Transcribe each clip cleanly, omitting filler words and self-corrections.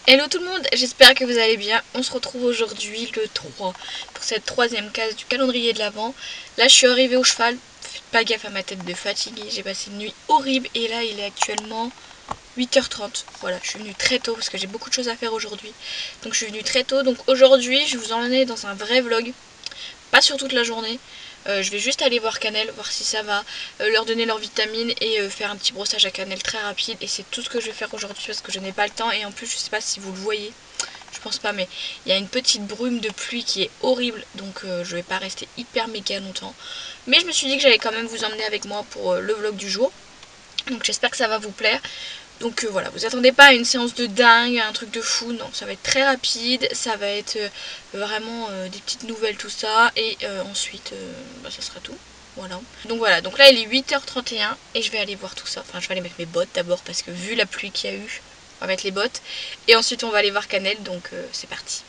Hello tout le monde, j'espère que vous allez bien. On se retrouve aujourd'hui le 3 pour cette troisième case du calendrier de l'Avent. Là je suis arrivée au cheval, faites pas gaffe à ma tête de fatiguée, j'ai passé une nuit horrible et là il est actuellement 8h30. Voilà, je suis venue très tôt parce que j'ai beaucoup de choses à faire aujourd'hui. Donc je suis venue très tôt, donc aujourd'hui je vais vous emmener dans un vrai vlog, pas sur toute la journée. Je vais juste aller voir Cannelle, voir si ça va, leur donner leurs vitamines et faire un petit brossage à Cannelle très rapide. Et c'est tout ce que je vais faire aujourd'hui parce que je n'ai pas le temps. Et en plus, je sais pas si vous le voyez, je pense pas, mais il y a une petite brume de pluie qui est horrible. Donc je vais pas rester hyper méga longtemps. Mais je me suis dit que j'allais quand même vous emmener avec moi pour le vlog du jour. Donc j'espère que ça va vous plaire. Donc voilà, vous attendez pas à une séance de dingue, à un truc de fou, non, ça va être très rapide, ça va être vraiment des petites nouvelles, tout ça, et ensuite, ça sera tout. Voilà. Donc là il est 8h31 et je vais aller voir tout ça. Enfin, je vais aller mettre mes bottes d'abord parce que vu la pluie qu'il y a eu, on va mettre les bottes. Et ensuite on va aller voir Cannelle, donc c'est parti.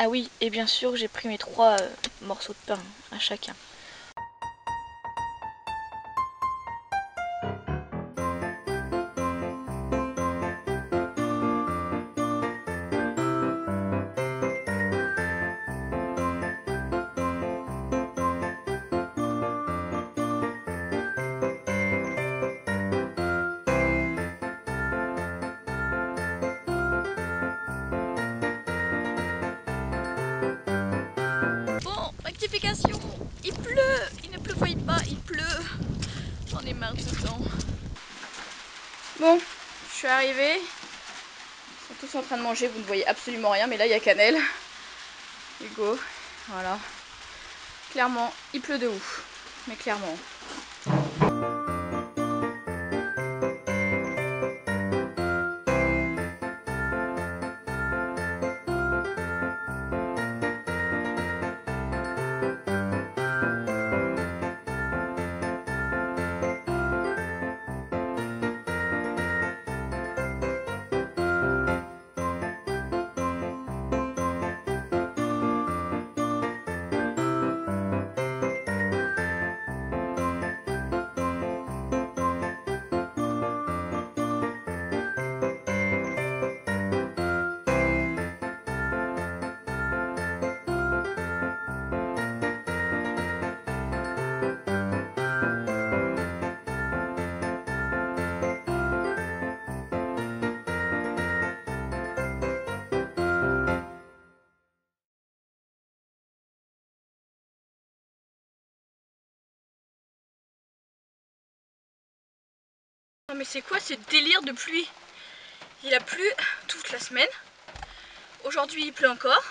Ah oui, et bien sûr j'ai pris mes 3 morceaux de pain à chacun. Bon, rectification, il pleut, il ne pleuvoit pas, il pleut. J'en ai marre de ce temps. Bon, je suis arrivée. Ils sont tous en train de manger, vous ne voyez absolument rien, mais là il y a Cannelle. Hugo, voilà. Clairement, il pleut de ouf. Mais clairement. Non mais c'est quoi ce délire de pluie? Il a plu toute la semaine. Aujourd'hui il pleut encore.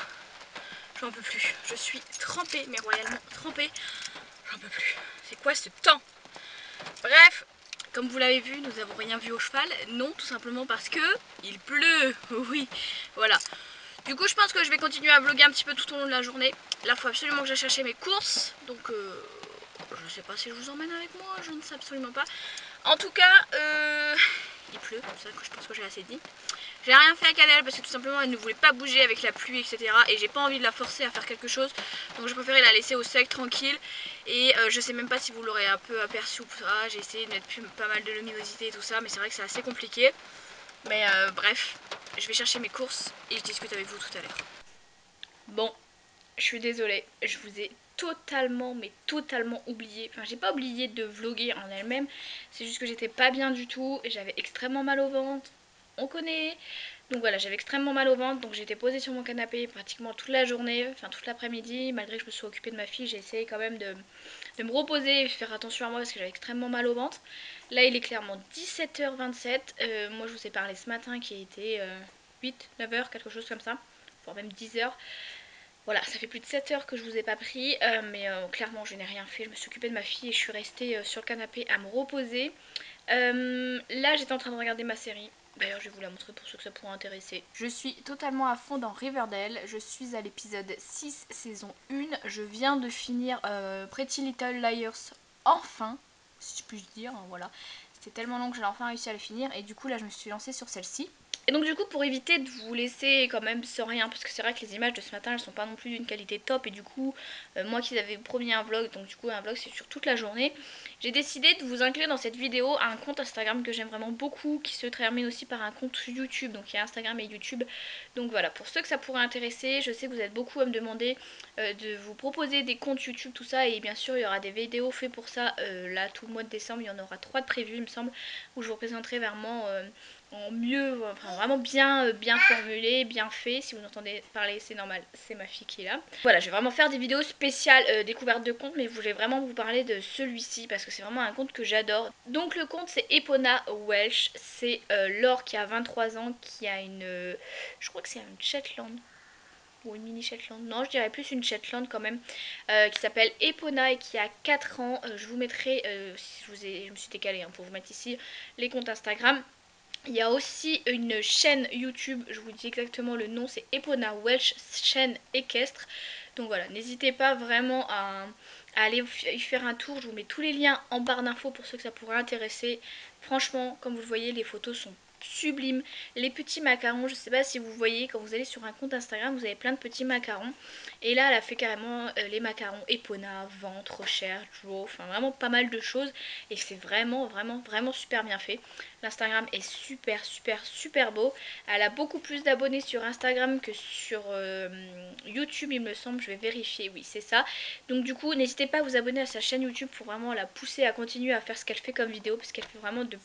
J'en peux plus. Je suis trempée, mais royalement trempée. J'en peux plus. C'est quoi ce temps? Bref, comme vous l'avez vu, nous n'avons rien vu au cheval. Non, tout simplement parce que il pleut. Oui, voilà. Du coup, je pense que je vais continuer à vlogger un petit peu tout au long de la journée. Là, il faut absolument que j'aille chercher mes courses. Donc, je sais pas si je vous emmène avec moi. Je ne sais absolument pas. En tout cas, il pleut. C'est ça que je pense que j'ai assez dit. J'ai rien fait à Cannelle parce que tout simplement elle ne voulait pas bouger avec la pluie, etc. Et j'ai pas envie de la forcer à faire quelque chose. Donc j'ai préféré la laisser au sec, tranquille. Et je sais même pas si vous l'aurez un peu aperçu ou pas. J'ai essayé de mettre pas mal de luminosité et tout ça. Mais c'est vrai que c'est assez compliqué. Mais bref, je vais chercher mes courses et je discute avec vous tout à l'heure. Bon, je suis désolée. Je vous ai totalement, mais totalement oublié. Enfin, j'ai pas oublié de vlogger en elle-même. C'est juste que j'étais pas bien du tout. Et j'avais extrêmement mal au ventre. On connaît. Donc voilà, j'avais extrêmement mal au ventre, donc j'étais posée sur mon canapé pratiquement toute la journée, enfin toute l'après-midi. Malgré que je me suis occupée de ma fille, j'ai essayé quand même de me reposer et faire attention à moi parce que j'avais extrêmement mal au ventre. Là il est clairement 17h27, moi je vous ai parlé ce matin qui était 8, 9h, quelque chose comme ça, voire même 10h. Voilà, ça fait plus de 7 heures que je vous ai pas pris, mais clairement je n'ai rien fait, je me suis occupée de ma fille et je suis restée sur le canapé à me reposer. Là j'étais en train de regarder ma série. D'ailleurs je vais vous la montrer pour ceux que ça pourrait intéresser. Je suis totalement à fond dans Riverdale. Je suis à l'épisode 6 saison 1. Je viens de finir Pretty Little Liars enfin, si je puis dire, voilà. C'était tellement long que j'ai enfin réussi à le finir et du coup là je me suis lancée sur celle-ci. Et donc du coup pour éviter de vous laisser quand même sans rien, parce que c'est vrai que les images de ce matin elles sont pas non plus d'une qualité top, et du coup moi qui avais promis un vlog, donc du coup un vlog c'est sur toute la journée, j'ai décidé de vous inclure dans cette vidéo un compte Instagram que j'aime vraiment beaucoup, qui se termine aussi par un compte YouTube, donc il y a Instagram et YouTube. Donc voilà, pour ceux que ça pourrait intéresser, je sais que vous êtes beaucoup à me demander de vous proposer des comptes YouTube, tout ça, et bien sûr il y aura des vidéos faites pour ça, là tout le mois de décembre il y en aura 3 de prévus il me semble, où je vous présenterai vraiment en mieux, enfin vraiment bien formulé, bien fait. Si vous entendez parler, c'est normal, c'est ma fille qui est là. Voilà, je vais vraiment faire des vidéos spéciales découvertes de comptes, mais je voulais vraiment vous parler de celui-ci parce que c'est vraiment un compte que j'adore. Donc le compte c'est Epona Welsh, c'est Laure qui a 23 ans, qui a une, je crois que c'est une Shetland. Ou une mini Shetland, non je dirais plus une Shetland quand même, qui s'appelle Epona et qui a 4 ans. Je vous mettrai, si je me suis décalée pour vous mettre ici les comptes Instagram. Il y a aussi une chaîne YouTube, je vous dis exactement le nom, c'est Epona Welsh, chaîne équestre. Donc voilà, n'hésitez pas vraiment à aller y faire un tour, je vous mets tous les liens en barre d'infos pour ceux que ça pourrait intéresser. Franchement, comme vous le voyez, les photos sont sublimes. Les petits macarons, je sais pas si vous voyez, quand vous allez sur un compte Instagram, vous avez plein de petits macarons. Et là, elle a fait carrément les macarons Epona, ventre, recherche, draw, enfin vraiment pas mal de choses. Et c'est vraiment super bien fait. L'Instagram est super beau. Elle a beaucoup plus d'abonnés sur Instagram que sur YouTube il me semble, je vais vérifier, oui c'est ça. Donc du coup n'hésitez pas à vous abonner à sa chaîne YouTube pour vraiment la pousser à continuer à faire ce qu'elle fait comme vidéo, parce qu'elle fait vraiment de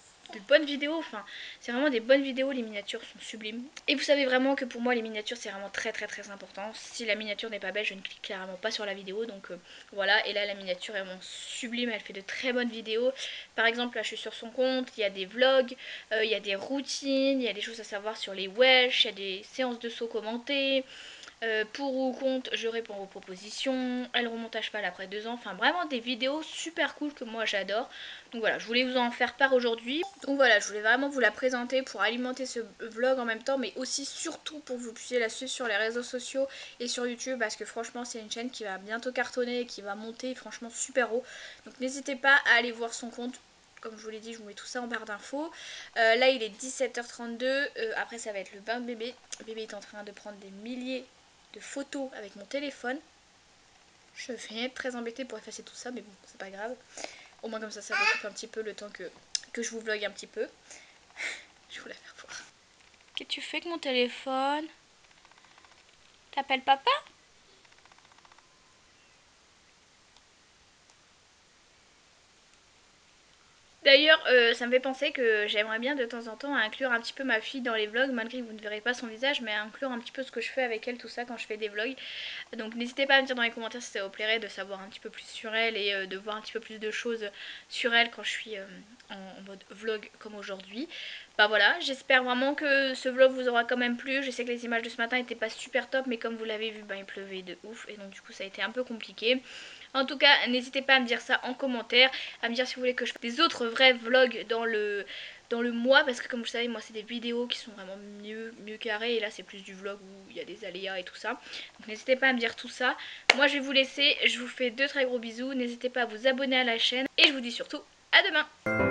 bonnes vidéos, enfin c'est vraiment des bonnes vidéos, les miniatures sont sublimes. Et vous savez vraiment que pour moi les miniatures c'est vraiment très important. Si la miniature n'est pas belle, je ne clique clairement pas sur la vidéo, donc voilà. Et là la miniature est vraiment sublime, elle fait de très bonnes vidéos. Par exemple là je suis sur son compte, il y a des vlogs, il y a des routines, il y a des choses à savoir sur les Welsh, il y a des séances de saut commentées. Pour ou contre, je réponds aux propositions, elle remonte à cheval après 2 ans, enfin vraiment des vidéos super cool que moi j'adore. Donc voilà, je voulais vous en faire part aujourd'hui. Donc voilà, je voulais vraiment vous la présenter pour alimenter ce vlog en même temps, mais aussi surtout pour que vous puissiez la suivre sur les réseaux sociaux et sur YouTube, parce que franchement c'est une chaîne qui va bientôt cartonner et qui va monter franchement super haut. Donc n'hésitez pas à aller voir son compte. Comme je vous l'ai dit, je vous mets tout ça en barre d'infos. Là il est 17h32, après ça va être le bain de bébé. Le bébé est en train de prendre des milliers de photos avec mon téléphone. Je vais être très embêtée pour effacer tout ça, mais bon, c'est pas grave. Au moins comme ça m'occupe un petit peu le temps que je vous vlog un petit peu. Je vous la faire voir. Qu'est-ce que tu fais avec mon téléphone? T'appelles papa? D'ailleurs, ça me fait penser que j'aimerais bien de temps en temps inclure un petit peu ma fille dans les vlogs, malgré que vous ne verrez pas son visage, mais inclure un petit peu ce que je fais avec elle, tout ça, quand je fais des vlogs. Donc n'hésitez pas à me dire dans les commentaires si ça vous plairait de savoir un petit peu plus sur elle et de voir un petit peu plus de choses sur elle quand je suis en mode vlog comme aujourd'hui. Bah voilà, j'espère vraiment que ce vlog vous aura quand même plu. Je sais que les images de ce matin n'étaient pas super top, mais comme vous l'avez vu, bah, il pleuvait de ouf, et donc du coup ça a été un peu compliqué. En tout cas, n'hésitez pas à me dire ça en commentaire, à me dire si vous voulez que je fasse des autres vrais vlogs dans le mois, parce que comme vous savez, moi c'est des vidéos qui sont vraiment mieux carrées, et là c'est plus du vlog où il y a des aléas et tout ça. Donc n'hésitez pas à me dire tout ça. Moi je vais vous laisser, je vous fais de très gros bisous, n'hésitez pas à vous abonner à la chaîne, et je vous dis surtout à demain.